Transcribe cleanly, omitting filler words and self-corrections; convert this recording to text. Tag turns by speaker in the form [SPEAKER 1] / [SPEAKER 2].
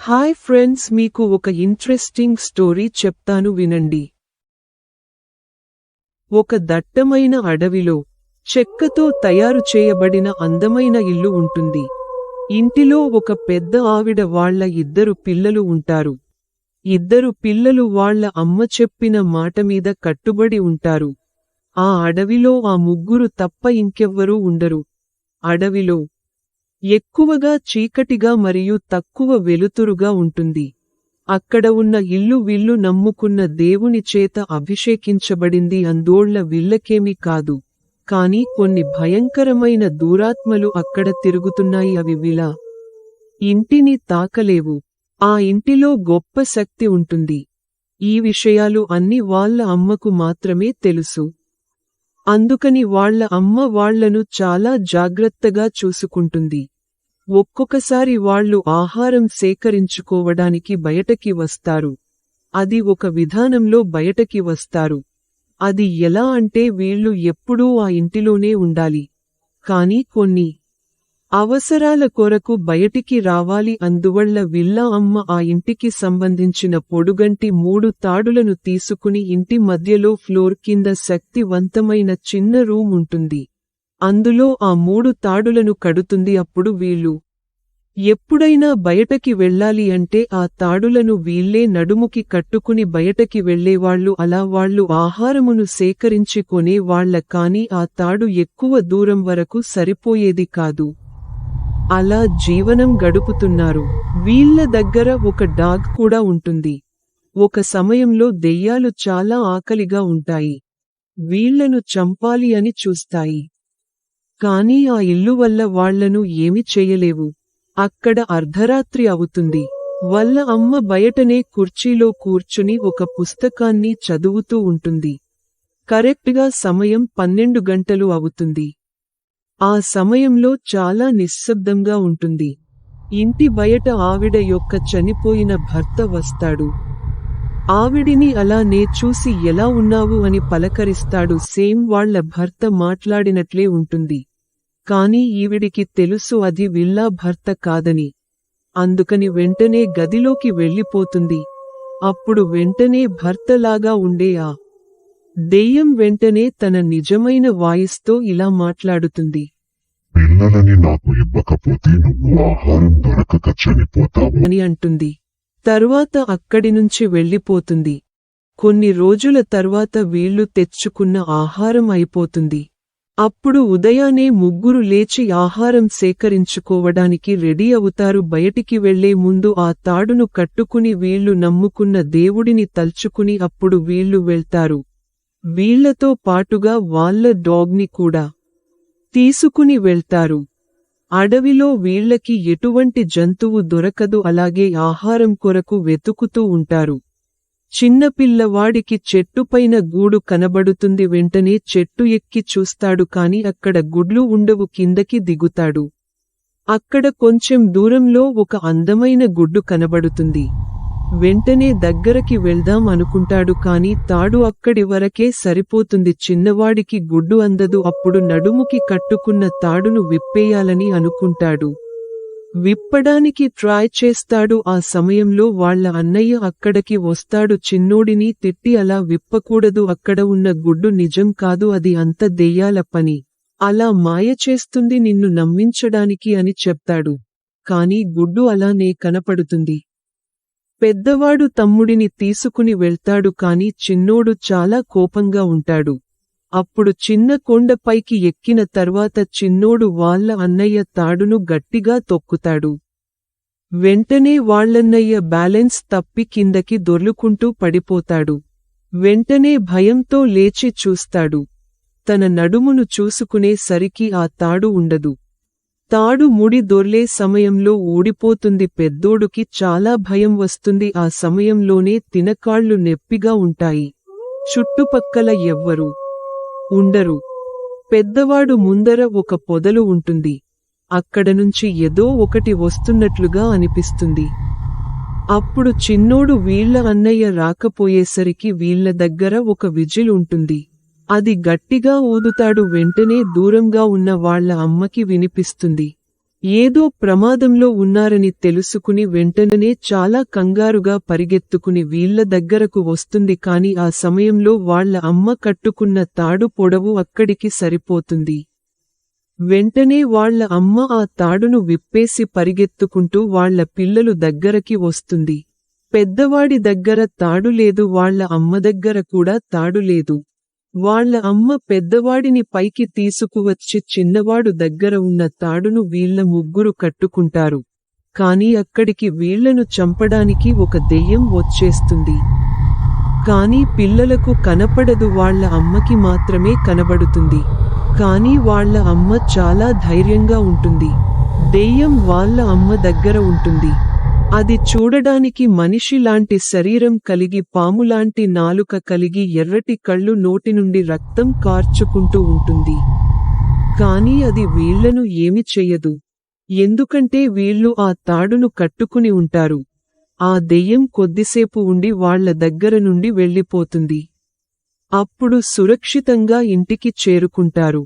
[SPEAKER 1] Hi friends, మీకు ఒక interesting story చెప్తాను వినండి. ఒక దట్టమైన అడవిలో చెక్కతో తయారు చేయబడిన అందమైన ఇల్లు ఉంటుంది. ఇంటిలో ఒక పెద్ద ఆవిడ వాళ్ళ 2 పిల్లలు ఉంటారు. 2 పిల్లలు వాళ్ళ అమ్మ చెప్పిన మాట మీద కట్టుబడి ఉంటారు. ఆ అడవిలో ఆ ముగ్గురు తప్ప ఇంకెవ్వరూ ఉండరు. అడవిలో ఎక్కువగా చీకటిగా మరియు తక్కువ వెలుతురుగా ఉంటుంది. అక్కడ ఉన్న ఇల్లు వీళ్ళు నమ్ముకున్న దేవుని చేత అభిషేకించబడింది. అందోళ్ల వీళ్ళకేమీ కాదు, కాని కొన్ని భయంకరమైన దురాత్మలు అక్కడ తిరుగుతున్నాయి. అవి వీళ్ళ ఇంటిని తాకలేవు. ఆ ఇంటిలో గొప్ప శక్తి ఉంటుంది. ఈ విషయాలు అన్ని వాళ్ళ అమ్మకు మాత్రమే తెలుసు. అందుకని వాళ్ళ అమ్మ వాళ్లను చాలా జాగ్రత్తగా చూసుకుంటుంది. ఒక్కొక్కసారి వాళ్ళు ఆహారం సేకరించుకోవడానికి బయటకి వస్తారు. అది ఒక విధానంలో బయటకి వస్తారు. అది ఎలా అంటే వీళ్ళు ఎప్పుడూ ఆ ఇంటిలోనే ఉండాలి, కాని కొన్ని అవసరాల కొరకు బయటికి రావాలి. అందువల్ల వీళ్ళ అమ్మ ఆ ఇంటికి సంబంధించిన పొడుగంటి 3 తాడులను తీసుకుని ఇంటి మధ్యలో ఫ్లోర్ కింద శక్తివంతమైన చిన్న రూమ్ ఉంటుంది. అందులో ఆ 3 తాడులను కడుతుంది. అప్పుడు వీళ్ళు ఎప్పుడైనా బయటకి వెళ్ళాలి అంటే ఆ తాడులను వీళ్ళే నడుముకి కట్టుకుని బయటకి వెళ్ళేవాళ్లు. అలా వాళ్ళు ఆహారమును సేకరించి కొనేవాళ్ల, కాని ఆ తాడు ఎక్కువ దూరం వరకు సరిపోయేది కాదు. అలా జీవనం గడుపుతున్నారు. వీళ్ళ దగ్గర ఒక డాగ్ కూడా ఉంటుంది. ఒక సమయంలో దెయ్యాలు చాలా ఆకలిగా ఉంటాయి. వీళ్లను చంపాలి అని చూస్తాయి. కానీ ఆ ఇల్లు వల్ల వాళ్లను ఏమి చేయలేవు. అక్కడ అర్ధరాత్రి అవుతుంది. వాళ్ళ అమ్మ బయటనే కుర్చీలో కూర్చుని ఒక పుస్తకాన్ని చదువుతూ ఉంటుంది. కరెక్ట్గా సమయం 12 గంటలు అవుతుంది. ఆ సమయంలో చాలా నిశ్శబ్దంగా ఉంటుంది. ఇంటి బయట ఆవిడ యొక్క చనిపోయిన భర్త వస్తాడు. ఆవిడిని అలానే చూసి ఎలా ఉన్నావు అని పలకరిస్తాడు. సేమ్ వాళ్ళ భర్త మాట్లాడినట్లే ఉంటుంది. కాని ఈవిడికి తెలుసు అది వీళ్ళ భర్త కాదని. అందుకని వెంటనే గదిలోకి వెళ్ళిపోతుంది. అప్పుడు వెంటనే భర్తలాగా ఉండే ఆ దెయ్యం వెంటనే తన నిజమైన వాయిస్తో ఇలా మాట్లాడుతుంది.
[SPEAKER 2] పిల్లలని నాకు ఇవ్వకపోతే నువ్వు ఆహారం దొరకక చనిపోతావు
[SPEAKER 1] అని అంటుంది. తరువాత అక్కడి నుంచి వెళ్ళిపోతుంది. కొన్ని రోజుల తర్వాత వీళ్ళు తెచ్చుకున్న ఆహారం అయిపోతుంది. అప్పుడు ఉదయానే ముగ్గురు లేచి ఆహారం సేకరించుకోవడానికి రెడీ అవుతారు. బయటికి వెళ్లే ముందు ఆ తాడును కట్టుకుని వీళ్ళు నమ్ముకున్న దేవుడిని తల్చుకుని అప్పుడు వీళ్ళు వెళ్తారు. వీళ్లతో పాటుగా వాళ్ళ డాగ్ని కూడా తీసుకుని వెళ్తారు. అడవిలో వీళ్ళకి ఎటువంటి జంతువు దొరకదు. అలాగే ఆహారం కొరకు వెతుకుతూ ఉంటారు. చిన్నపిల్లవాడికి చెట్టుపైన గూడు కనబడుతుంది. వెంటనే చెట్టు ఎక్కి చూస్తాడు, కాని అక్కడ గుడ్లు ఉండవు. కిందకి దిగుతాడు. అక్కడ కొంచెం దూరంలో ఒక అందమైన గుడ్డు కనబడుతుంది. వెంటనే దగ్గరకి వెళ్దాం అనుకుంటాడు, కాని తాడు అక్కడి వరకే సరిపోతుంది. చిన్నవాడికి గుడ్డు అందదు. అప్పుడు నడుముకి కట్టుకున్న తాడును విప్పేయాలని అనుకుంటాడు. విప్పడానికి ట్రై చేస్తాడు. ఆ సమయంలో వాళ్ళ అన్నయ్య అక్కడికి వస్తాడు. చిన్నోడిని తిట్టి అలా విప్పకూడదు, అక్కడ ఉన్న గుడ్డు నిజం కాదు, అది అంత దెయ్యాల పని, అలా మాయ చేస్తుంది నిన్ను నమ్మించడానికి అని చెప్తాడు. కాని గుడ్డు అలానే కనపడుతుంది. పెద్దవాడు తమ్ముడిని తీసుకుని వెళ్తాడు, కాని చిన్నోడు చాలా కోపంగా ఉంటాడు. అప్పుడు చిన్న కొండపైకి ఎక్కిన తర్వాత చిన్నోడు వాళ్ళ అన్నయ్య తాడును గట్టిగా తొక్కుతాడు. వెంటనే వాళ్ళన్నయ్య బ్యాలెన్స్ తప్పి కిందకి దొర్లుకుంటూ పడిపోతాడు. వెంటనే భయంతో లేచి చూస్తాడు. తన నడుమును చూసుకునే సరికి ఆ తాడు ఉండదు. తాడు ముడి దొర్లే సమయంలో ఊడిపోతుంది. పెద్దోడుకి చాలా భయం వస్తుంది. ఆ సమయంలోనే తినకాళ్లు నెప్పిగా ఉంటాయి. చుట్టుపక్కల ఎవ్వరూ ఉండరు. పెద్దవాడు ముందర ఒక పొదలు ఉంటుంది. అక్కడ నుంచి ఏదో ఒకటి వస్తున్నట్లుగా అనిపిస్తుంది. అప్పుడు చిన్నోడు వీళ్ళ అన్నయ్య రాకపోయేసరికి వీళ్ళ దగ్గర ఒక విజిల్ ఉంటుంది. అది గట్టిగా ఊదుతాడు. వెంటనే దూరంగా ఉన్న వాళ్ళ అమ్మకి వినిపిస్తుంది. ఏదో ప్రమాదంలో ఉన్నారని తెలుసుకుని వెంటనే చాలా కంగారుగా పరిగెత్తుకుని వీళ్ళ దగ్గరకు వస్తుంది కాని ఆ సమయంలో వాళ్ళ అమ్మ కట్టుకున్న తాడు పొడవు అక్కడికి సరిపోతుంది. వెంటనే వాళ్ళ అమ్మ ఆ తాడును విప్పేసి పరిగెత్తుకుంటూ వాళ్ళ పిల్లలు దగ్గరకి వస్తుంది. పెద్దవాడి దగ్గర తాడు లేదు, వాళ్ళ అమ్మ దగ్గర కూడా తాడు లేదు. వాళ్ళ అమ్మ పెద్దవాడిని పైకి తీసుకువచ్చి చిన్నవాడు దగ్గర ఉన్న తాడును వీళ్ళ ముగ్గురు కట్టుకుంటారు. కాని అక్కడికి వీళ్లను చంపడానికి ఒక దెయ్యం వచ్చేస్తుంది. కాని పిల్లలకు కనపడదు, వాళ్ళ అమ్మకి మాత్రమే కనబడుతుంది. కాని వాళ్ళ అమ్మ చాలా ధైర్యంగా ఉంటుంది. దెయ్యం వాళ్ళ అమ్మ దగ్గర ఉంటుంది. అది చూడడానికి మనిషిలాంటి శరీరం కలిగి పాములాంటి నాలుక కలిగి ఎర్రటి కళ్ళు, నోటి నుండి రక్తం కార్చుకుంటూ ఉంటుంది. కాని అది వీళ్లను ఏమి చెయ్యదు. ఎందుకంటే వీళ్ళు ఆ తాడును కట్టుకుని ఉంటారు. ఆ దెయ్యం కొద్దిసేపు ఉండి వాళ్ళ దగ్గర నుండి వెళ్ళిపోతుంది. అప్పుడు సురక్షితంగా ఇంటికి చేరుకుంటారు.